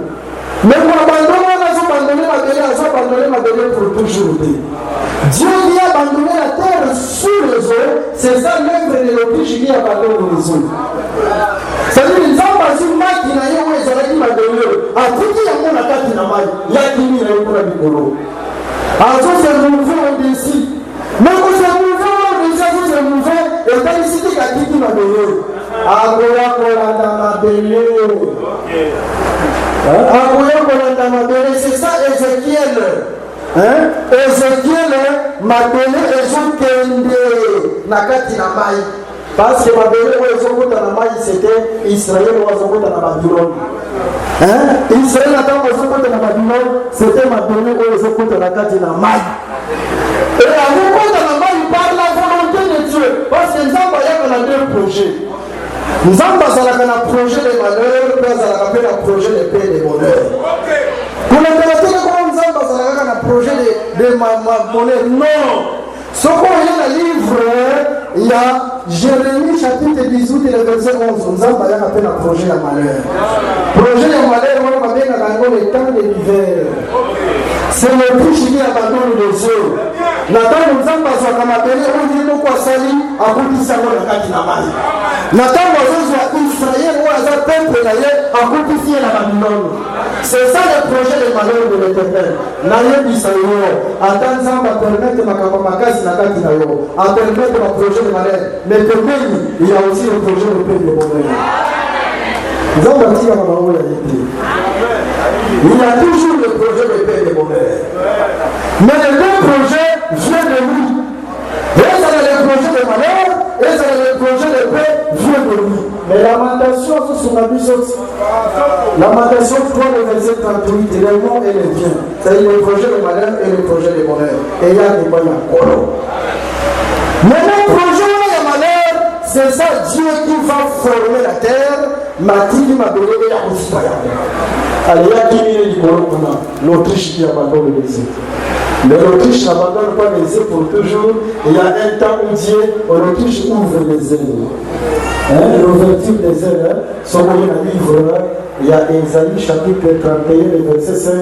mais pour abandonner wana azobandonne mabele pour toujours te Dieu lui a abandonné la terre sous les eaux, c'est ça l'œuvre de l'Autriche qui abandonne les eaux. C'est-à-dire que les hommes qui ont été là, ils ont été abandonnés. À tout qui a mon attaque dans la maille, il y a qui n'a eu pour la bicolo. Alors c'est mouvant au-dessus. Mais quand c'est mouvant au-dessus, c'est mouvant, et dans les cités, il y a qui m'a donné. Agoya Kolanda Mabele. Agoya Kolanda Mabele, c'est ça Ézéchiel. Ézéchiel mabele ezokende na kati na mai parce que mabele oyo ezokota na mai c'était Israël oyo azokota na Babylone. Israël atango ezokota na Babylone c'était mabele oyo ezokota na kati na mai et azokota na mai par la volonté de Dieu parce que nzambe ayaka na deux projets. Nzambe azalaka na projet de malheur mpe azalaka mpe na projet de paix de bonheur. Un projet de monnaie. Non. Ce qu'on a dans le livre, il y a Jérémie chapitre 18 et le verset 11. Nous avons appelé un projet de malheur. Projet de malheur, on va bien dans le temps de l'hiver. C'est l'Autriche qui abandonne les eaux. Nathan nous avons besoin de m'appeler, on dit nous quoi sali, à bout de ça, on a gagné la main. Nathan nous avons besoin d'Israël, on a besoin de peuple d'ailleurs, à bout de ça, la Babylone. C'est ça le projet de malheur de l'Éternel. Naye Bissayo, attends, ça va permettre ma capamakasi na kati na yo, à permettre mon projet de malheur. Mais pour moi, il y a aussi le projet de paix de bonheur. Nous avons bâti à ma maman. Il y a toujours le projet de paix et de bonheur. Mais les deux projets viennent de lui. Et ça le projet de malheur, et ça le projet de paix vient de lui. Mais lamentation sur la vie sortie. Lamentation 3, le verset 38, le nom et le bien. C'est-à-dire le projet de malheur et le projet de bonheur. Et il y a des moyens encore. Mais le projet de malheur, c'est ça Dieu qui va former la terre. Mathilde m'a donné la citoyenne. Allez, il y a qui est du Corona, l'Autriche qui abandonne les îles. Mais l'Autriche n'abandonne pas les îles pour toujours. Il y a un temps où Dieu, l'Autriche ouvre les ailes. L'ouverture des ailes, sur le livre, il y a Ésaïe chapitre 31, le verset 5,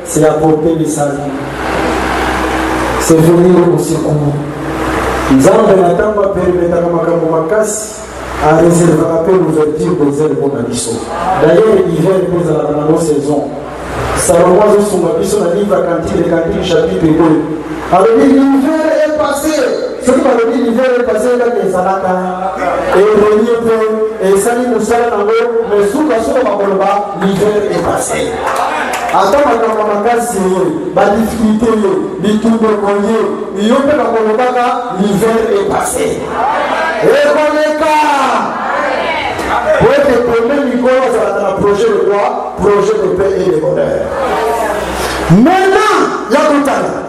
c'est apporter les saluts. C'est venir au secours. Nzambe n'attend pas permettre à Makamomakasi. À réserver un peu l'ouverture des ailes pour la mission. D'ailleurs, l'hiver est dans la bonne saison. Salomon a son mission dans le livre Cantique, chapitre 2. Alors, l'hiver est passé. Ce qui m'a dit, l'hiver est passé dans les Salaka. Et le et Sali Moussala Nango, mais sous la source de l'hiver est passé. Attends, ma difficulté, l'hiver est passé. Et pour être le premier Nicolas, ça va dans le projet de quoi? Projet de paix et de bonheur. Maintenant, il y a tout à l'heure.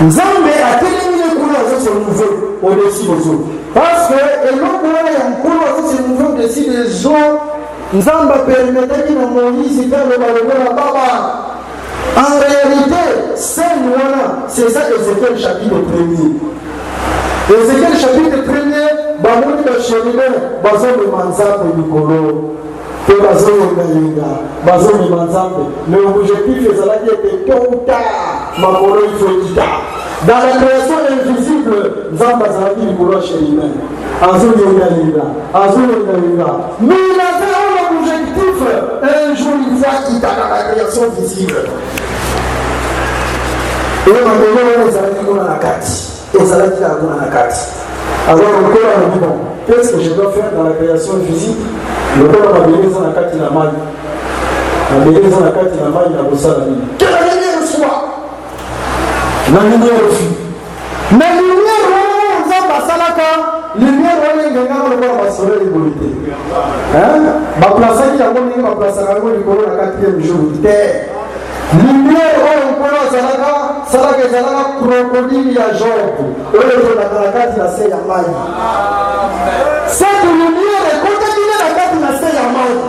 Nzambe a télé les couleurs sur le nouveau au-dessus des eaux. Parce que, et l'autre couleur, il y a une couleur sur le nouveau au-dessus des eaux. Nzambe permettait qu'il Moïse faire le ballon à Baba. En réalité, c'est Noana, c'est ça Ézéchiel chapitre 1er. Ézéchiel chapitre 1er, Bamoni Bachemine, Bazon de Manzambe Nicolo, et Bazon de Galinga, Bazon de Manzambe. Mais l'objectif est là qui était tôt ou tard, Makolo il faut dire. Dans la création invisible, Zamba Zalaki Nicolo Chemine, Azon de Galinga, Azon de Galinga. Mais il avait un objectif, un jour il voit qu'il t'a dans la création visible. Et maintenant, les Zalaki ont la carte. Et Zalaki a la carte. Alors, le corps a dit bon, qu'est-ce que je dois faire dans la création physique? Le corps a béni dans la carte de la maille. La béni dans la carte de la maille, il a bossé la vie. Que la lumière soit! La lumière fut. Mais la lumière, on va passer la carte. Lumière, on va gagner le corps, va sauver l'égalité. Ma place qui a gagné, ma place à gagner, le corps, la quatrième jour. Lumière, on va Salaka, Salaka, crocodile, à Job. Eux, la carte, la sey à maille. Cette lumière est contaminée la carte, la sey à maille.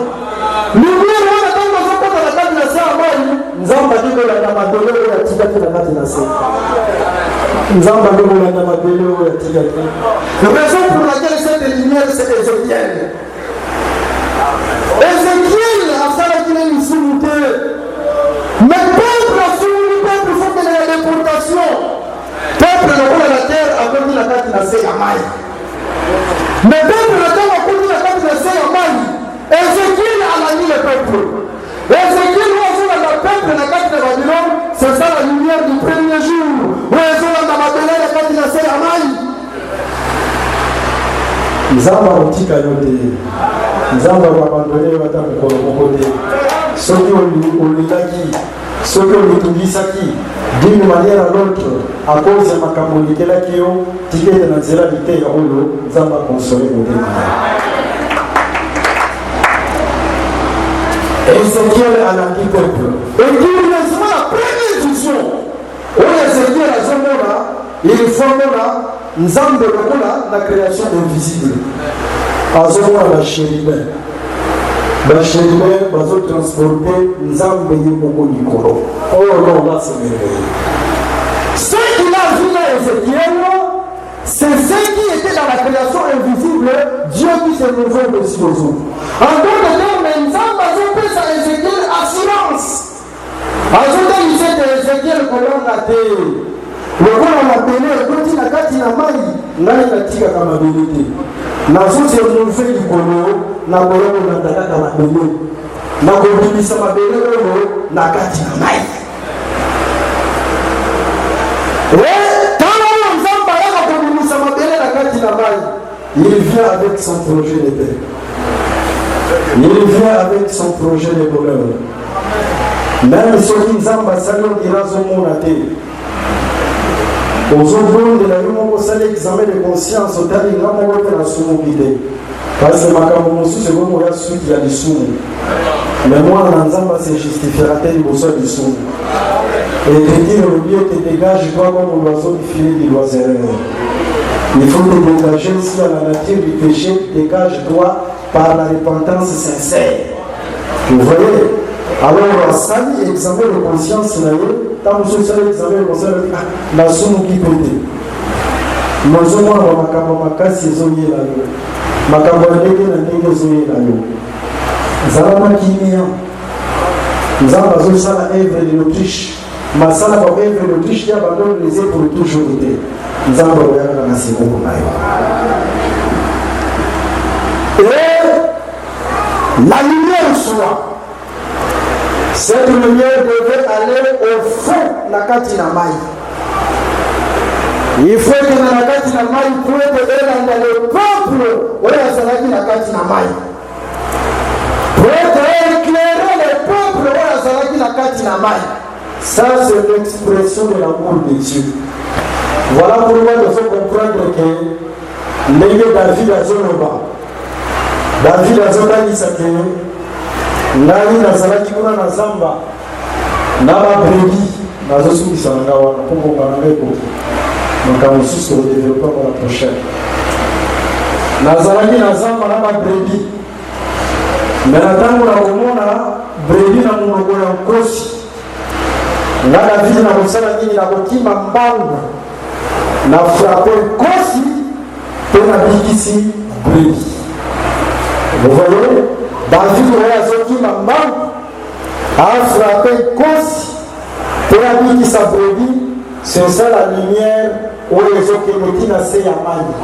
Lumière, on attend nzamba ndi kolanda mabele oyo atikaki na kati na se nzamba ndi kolanda mabele oyo atikaki. Raison pour laquelle cette lumière c'est Ézéchiel. Ézéchiel asalaki na lisumu te, mais peuple asunguli, peuple faut que la déportation, peuple lokola la terre akomi na kati na se ya mai, mais peuple na terre akomi na kati na se ya mai. Ézéchiel alani le peuple. Ézéchiel ozola na peuple na kati na Babylone, c'est ça la lumière du premier jour. Ozola na mabele na kati na se ya mai. Nzamba otika yo te, nzamba abandone yo ata mokolo moko te. Soki olelaki, soki olitungisi d'une manière à l'autre à cause ya makambo olikelaki yo, tika ete na nzela liteya oyo nzamba akonsole motema. Ézéchiel alaki peuple. Et curieusement, la première vision, où Ézéchiel a zomona, il formona, nzambe lokola la création invisible. Azomona la chérubin. La chérubin va transporter nzambe yemoko likolo. Oh non, là c'est merveilleux. Ce qu'il a vu là, Ézéchiel, c'est ce qui était dans la création invisible, Dieu qui s'est levé dessus aux eaux. En d'autres termes, nzambe azopesa Ézéchiel assurance. Azotangisa ete Ézéchiel kolonga te. Lokola mabele ekoti na kati na mai, ngai natikaka mabele te. Nazoserve likolo na kolongo natakaka mabele. Nakobimisa mabele oyo na kati na mai. Il vient avec son projet de paix. Il vient avec son projet de bonheur. Même ceux qui nzamba salon irazomona te. Ozobon de la yumo sale examen de conscience otali ngamo wote na sumu bide. Parce que makambo mosusu ebomo ya suki ya lisumu. Mais moi na nzamba se justifiera te liboso ya lisumu. Et te dire le bien te dégage toi comme l'oiseau qui finit du loisireur. Il faut te dégager aussi à la nature du péché, dégage-toi par la repentance sincère. Vous voyez? Alors, sali examen de conscience, tant que vous savez examen de conscience, la somme qui peut être. Nous avons makambo makasi zoye la yo. Makambo ndenge na ndenge zoye la yo. Zalama kimia. Nous avons besoin de ça la œuvre de l'Autriche. Ma sala pour œuvre de l'Autriche qui abandonne les œuvres pour toujours été. Et la lumière soit. Cette lumière devait aller au fond la katina mai. Il faut que dans la katina mai pour être dans le peuple, on a la katina mai. Pour être éclairer le peuple, on a la katina mai. Ça c'est l'expression de l'amour de Dieu. Voilà pourquoi il faut comprendre que David a Zonoba. David a Zonanisake. Nani Nazaraki kuna na Zamba. Naba Bredi. Nazosu Kisangawa. Pour Kanameko. Donc on se sur le développement pour la prochaine. Nazaraki na Zamba Naba Bredi. Mais natango na komona Bredi na monoko ya nkosi. Na David na kosala nini na kokima mbangu. Na frappé Kosi pour la bikisi Bredi. Vous voyez, David a sorti ma main, a frappé Kosi pour la bikisi Bredi. C'est ça la lumière où les autres qui mettent la Seyamani.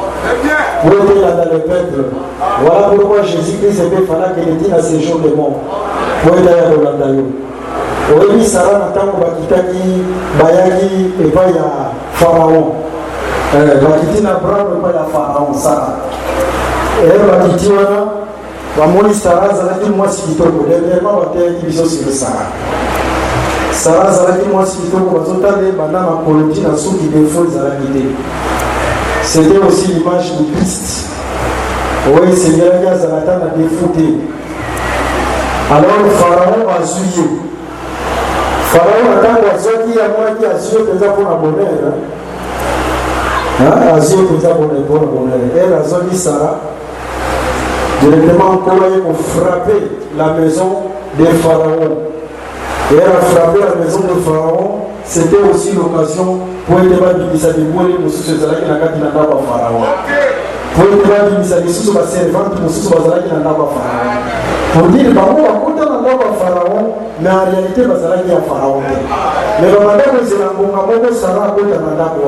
Où est là dans le peuple. Voilà pourquoi Jésus-Christ était fallu qu'il était dans ces jours de mort. Où est là dans l'Andayo. Oui, Sarah Natango Bakitaki, Bayaki et pas ya Pharaon. Bakiti na Abraham et pas ya Pharaon, Sarah. Et Bakiti wana, Wamoni Sarah zalaki mwasi kitoko. Dernièrement, Bakiti biso sur Sarah. Sarah zalaki mwasi kitoko, bazotale bana makoloti na souki défaut zalaki. C'était aussi l'image du Christ. Oui, c'est bien que Zalatan a défouté. Alors Pharaon a zuyé. Pharaon attend qui a moins qui a zuyé déjà pour la bonheur. A zuyé déjà pour la bonheur. Elle a zuyé Sarah. Directement envoyé pour frapper la maison des pharaons. Et elle a frappé la maison de Pharaon. C'était aussi l'occasion pour être babinisa de boire les moussus de Zalaki Nakati Nandaba Pharaon. Pour être babinisa de sous ma servante moussus de Zalaki Nandaba Pharaon. Pour dire, bah, on va compter Nandaba Pharaon, mais en réalité, Zalaki à Pharaon. Mais le madame de Zélangonga, Sarah a compté Nandaba.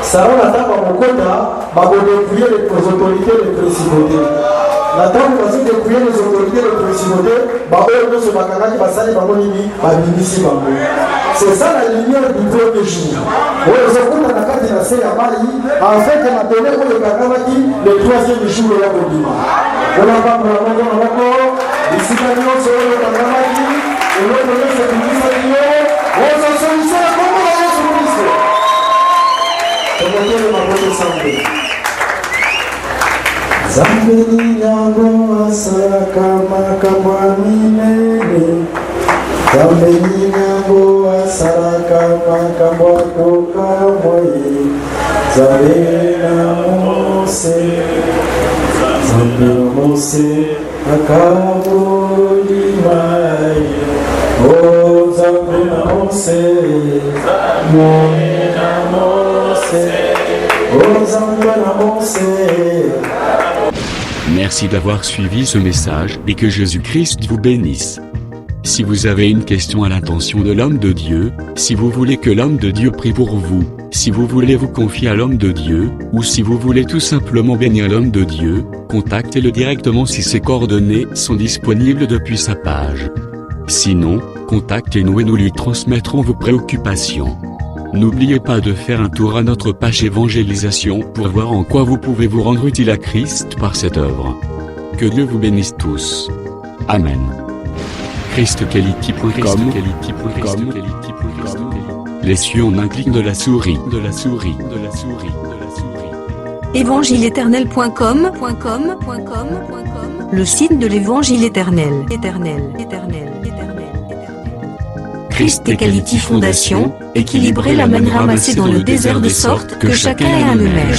Sarah n'a pas Mokota, va dépouiller les autorités de principauté. La dame va se dépouiller les autorités de principauté, c'est ça la lumière du premier jour. En fait, on a donné le troisième jour de la Bodima. On a pas pour la mort, ici, on Zambini nyango asaka makamwanine Zambini nyango asaka makamwatoka moye Zambini na Mose akabuli mai Oh Zambini na Mose Oh Zambini na Mose. Merci d'avoir suivi ce message et que Jésus-Christ vous bénisse. Si vous avez une question à l'intention de l'homme de Dieu, si vous voulez que l'homme de Dieu prie pour vous, si vous voulez vous confier à l'homme de Dieu, ou si vous voulez tout simplement bénir l'homme de Dieu, contactez-le directement si ses coordonnées sont disponibles depuis sa page. Sinon, contactez-nous et nous lui transmettrons vos préoccupations. N'oubliez pas de faire un tour à notre page évangélisation pour voir en quoi vous pouvez vous rendre utile à Christ par cette œuvre. Que Dieu vous bénisse tous. Amen. ChristQuality.com. Les cieux en un clic de la souris. Évangile-éternel.com. Le site de l'Évangile éternel. Christ et Quality Fondation, équilibrer la manne ramassée dans le désert de sorte que chacun ait un amer.